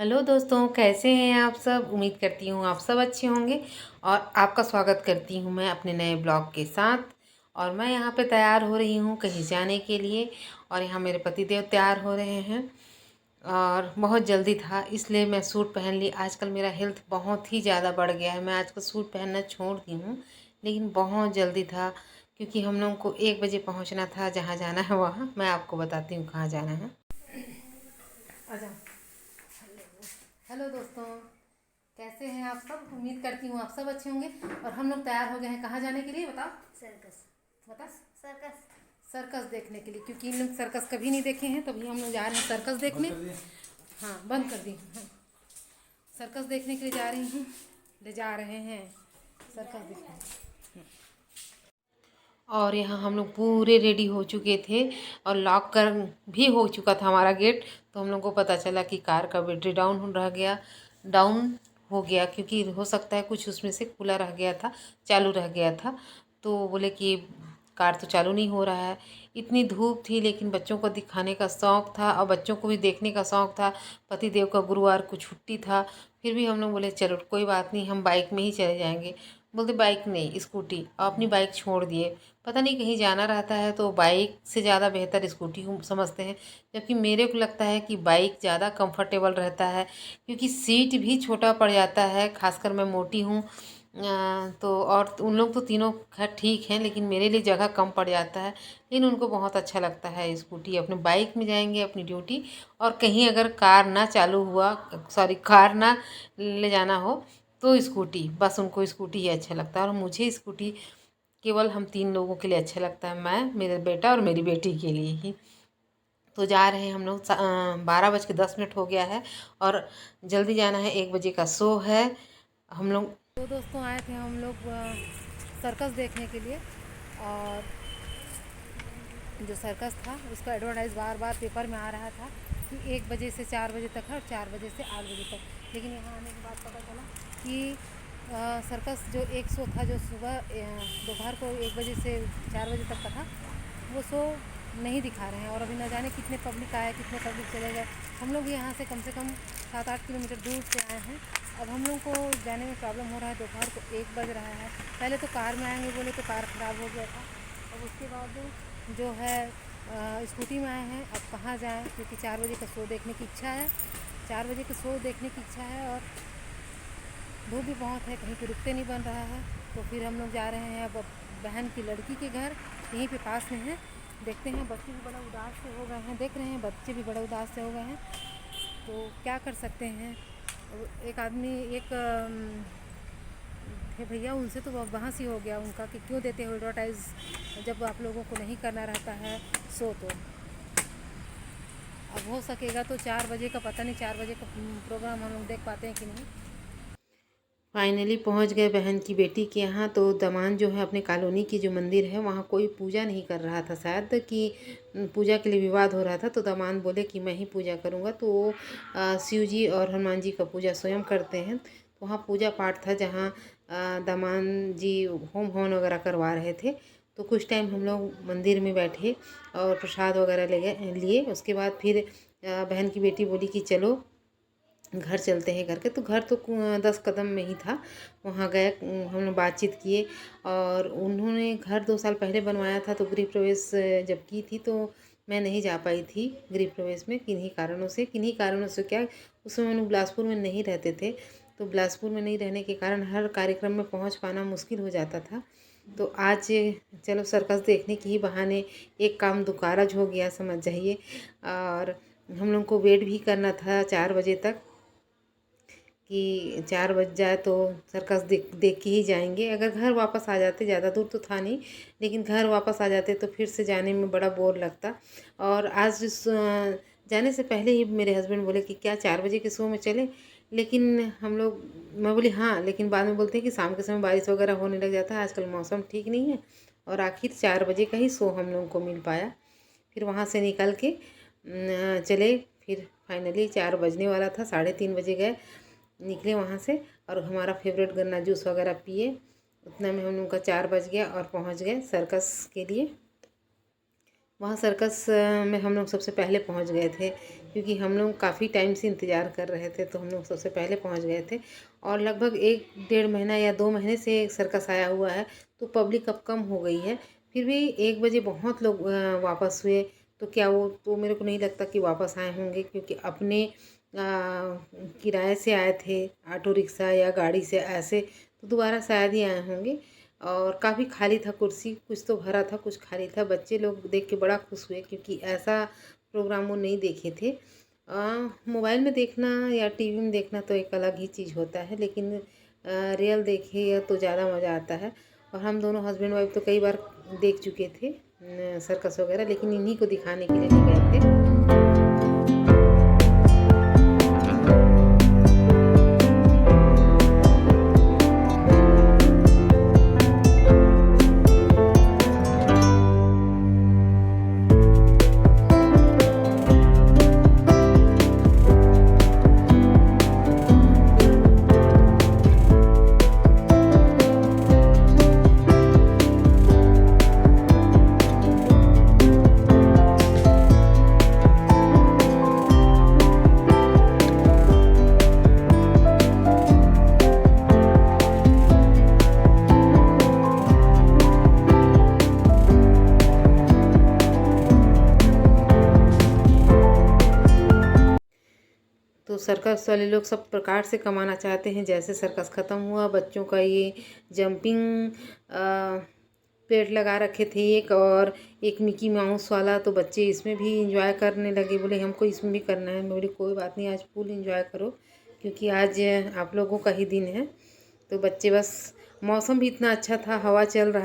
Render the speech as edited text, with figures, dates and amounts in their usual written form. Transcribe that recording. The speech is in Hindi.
हेलो दोस्तों, कैसे हैं आप सब। उम्मीद करती हूँ आप सब अच्छे होंगे और आपका स्वागत करती हूँ मैं अपने नए ब्लॉग के साथ। और मैं यहाँ पे तैयार हो रही हूँ कहीं जाने के लिए और यहाँ मेरे पतिदेव तैयार हो रहे हैं और बहुत जल्दी था इसलिए मैं सूट पहन ली। आजकल मेरा हेल्थ बहुत ही ज़्यादा बढ़ गया है। मैं आजकल सूट पहनना छोड़ दी हूँ लेकिन बहुत जल्दी था क्योंकि हम लोगों को 1 बजे पहुँचना था जहाँ जाना है वहाँ। मैं आपको बताती हूँ कहाँ जाना है। आजा। हेलो दोस्तों, कैसे हैं आप सब। उम्मीद करती हूँ आप सब अच्छे होंगे। और हम लोग तैयार हो गए हैं कहाँ जाने के लिए बताओ। सर्कस। बता। सर्कस। सर्कस देखने के लिए, क्योंकि इन लोग सर्कस कभी नहीं देखे हैं तभी हम लोग जा रहे हैं सर्कस देखने। हाँ, बंद कर दी। हाँ, सर्कस देखने के लिए जा रही हूँ, ले जा रहे हैं सर्कस देखने। और यहाँ हम लोग पूरे रेडी हो चुके थे और लॉक कर भी हो चुका था हमारा गेट। तो हम लोग को पता चला कि कार का बैटरी डाउन हो गया क्योंकि हो सकता है कुछ उसमें से खुला रह गया था, चालू रह गया था। तो बोले कि कार तो चालू नहीं हो रहा है। इतनी धूप थी लेकिन बच्चों को दिखाने का शौक़ था और बच्चों को भी देखने का शौक़ था। पतिदेव का गुरुवार को छुट्टी था, फिर भी हम लोग बोले चलो कोई बात नहीं, हम बाइक में ही चले जाएंगे। बोलते बाइक नहीं, स्कूटी। अपनी बाइक छोड़ दिए। पता नहीं कहीं जाना रहता है तो बाइक से ज़्यादा बेहतर स्कूटी को समझते हैं, जबकि मेरे को लगता है कि बाइक ज़्यादा कंफर्टेबल रहता है क्योंकि सीट भी छोटा पड़ जाता है। खासकर मैं मोटी हूँ तो और उन लोग तो तीनों खैर ठीक हैं लेकिन मेरे लिए जगह कम पड़ जाता है। लेकिन उनको बहुत अच्छा लगता है स्कूटी। अपने बाइक में जाएंगे अपनी ड्यूटी, और कहीं अगर कार ना चालू हुआ, सॉरी कार ना ले जाना हो तो स्कूटी, बस उनको स्कूटी ही अच्छा लगता है। और मुझे स्कूटी केवल हम 3 लोगों के लिए अच्छा लगता है, मैं, मेरा बेटा और मेरी बेटी के लिए ही। तो जा रहे हैं हम लोग। 12:10 हो गया है और जल्दी जाना है। 1 बजे का शो है। हम लोग दो दोस्तों आए थे हम लोग सर्कस देखने के लिए। और जो सर्कस था उसका एडवर्टाइज बार बार पेपर में आ रहा था कि 1 बजे से 4 बजे तक है और 4 बजे से 8 बजे तक। लेकिन यहाँ आने के बाद पता चला कि सर्कस जो एक शो था जो सुबह दोपहर को 1 बजे से 4 बजे तक का था, वो शो नहीं दिखा रहे हैं। और अभी न जाने कितने पब्लिक आए, कितने पब्लिक चले गए। हम लोग यहाँ से कम 7-8 किलोमीटर दूर से आए हैं। अब हम लोग को जाने में प्रॉब्लम हो रहा है। दोपहर को 1 बज रहा है। पहले तो कार में आएंगे बोले तो कार ख़राब हो गया था। और उसके बाद जो है स्कूटी में आए हैं। अब कहाँ जाएं, क्योंकि 4 बजे का शो देखने की इच्छा है। 4 बजे का शो देखने की इच्छा है और धूप भी बहुत है, कहीं पे रुकते नहीं बन रहा है। तो फिर हम लोग जा रहे हैं अब बहन की लड़की के घर, यहीं पे पास में है। देखते हैं। बच्चे भी बड़ा उदास से हो गए हैं, देख रहे हैं बच्चे भी बड़ा उदास से हो गए हैं। तो क्या कर सकते हैं। एक आदमी एक थे भैया, उनसे तो बहस ही हो गया उनका कि क्यों देते हो एडवर्टाइज़ जब आप लोगों को नहीं करना रहता है शो। तो अब हो सकेगा तो 4 बजे का, पता नहीं 4 बजे का प्रोग्राम हम लोग देख पाते हैं कि नहीं। फाइनली पहुंच गए बहन की बेटी के यहाँ। तो दामाद जो है अपने कॉलोनी की जो मंदिर है वहाँ कोई पूजा नहीं कर रहा था, शायद कि पूजा के लिए विवाद हो रहा था। तो दामाद बोले कि मैं ही पूजा करूँगा। तो वो शिव जी और हनुमान जी का पूजा स्वयं करते हैं। तो वहाँ पूजा पाठ था जहाँ दामाद जी होम हवन वगैरह करवा रहे थे। तो कुछ टाइम हम लोग मंदिर में बैठे और प्रसाद वगैरह लिए। उसके बाद फिर बहन की बेटी बोली कि चलो घर चलते हैं करके। तो घर तो 10 कदम में ही था। वहाँ गए, हम लोग बातचीत किए। और उन्होंने घर 2 साल पहले बनवाया था। तो गृह प्रवेश जब की थी तो मैं नहीं जा पाई थी गृह प्रवेश में, किन्हीं कारणों से क्या, उस समय हम लोग बिलासपुर में नहीं रहते थे। तो बिलासपुर में नहीं रहने के कारण हर कार्यक्रम में पहुँच पाना मुश्किल हो जाता था। तो आज चलो सर्कस देखने के ही बहाने एक काम दुकारज हो गया, समझ जाइए। और हम लोग को वेट भी करना था 4 बजे तक कि 4 बज जाए तो सर्कस देख के ही जाएंगे। अगर घर वापस आ जाते, ज़्यादा दूर तो था नहीं, लेकिन घर वापस आ जाते तो फिर से जाने में बड़ा बोर लगता। और आज जाने से पहले ही मेरे हस्बैंड बोले कि क्या 4 बजे के शो में चले। लेकिन मैं बोली हाँ, लेकिन बाद में बोलते हैं कि शाम के समय बारिश वगैरह होने लग जाता है, आजकल मौसम ठीक नहीं है। और आखिर 4 बजे का ही शो हम लोगों को मिल पाया। फिर वहाँ से निकल के चले। फिर फाइनली 4 बजने वाला था, 3:30 बजे गए, निकले वहाँ से और हमारा फेवरेट गन्ना जूस वगैरह पिए। उतना में हम लोग का 4 बज गया और पहुँच गए सर्कस के लिए। वहाँ सर्कस में हम लोग सबसे पहले पहुँच गए थे, क्योंकि हम लोग काफ़ी टाइम से इंतज़ार कर रहे थे, तो हम लोग सबसे पहले पहुँच गए थे। और लगभग 1-1.5 महीना या 2 महीने से सर्कस आया हुआ है, तो पब्लिक अब कम हो गई है। फिर भी 1 बजे बहुत लोग वापस हुए, तो क्या वो तो मेरे को नहीं लगता कि वापस आए होंगे, क्योंकि अपने किराए से आए थे, ऑटो रिक्शा या गाड़ी से ऐसे, तो दोबारा शायद ही आए होंगे। और काफ़ी खाली था कुर्सी, कुछ तो भरा था, कुछ खाली था। बच्चे लोग देख के बड़ा खुश हुए, क्योंकि ऐसा प्रोग्राम वो नहीं देखे थे। मोबाइल में देखना या टीवी में देखना तो एक अलग ही चीज़ होता है, लेकिन रियल देखे तो ज़्यादा मज़ा आता है। और हम दोनों हस्बैंड वाइफ तो कई बार देख चुके थे सर्कस वगैरह, लेकिन इन्हीं को दिखाने के लिए ले गए थे। तो सर्कस वाले लोग सब प्रकार से कमाना चाहते हैं। जैसे सर्कस ख़त्म हुआ, बच्चों का ये जंपिंग पेड़ लगा रखे थे एक, और एक मिकी माउस वाला, तो बच्चे इसमें भी इंजॉय करने लगे। बोले हमको इसमें भी करना है। मैं बोली कोई बात नहीं, आज फुल इंजॉय करो, क्योंकि आज आप लोगों का ही दिन है। तो बच्चे बस, मौसम भी इतना अच्छा था, हवा चल रहा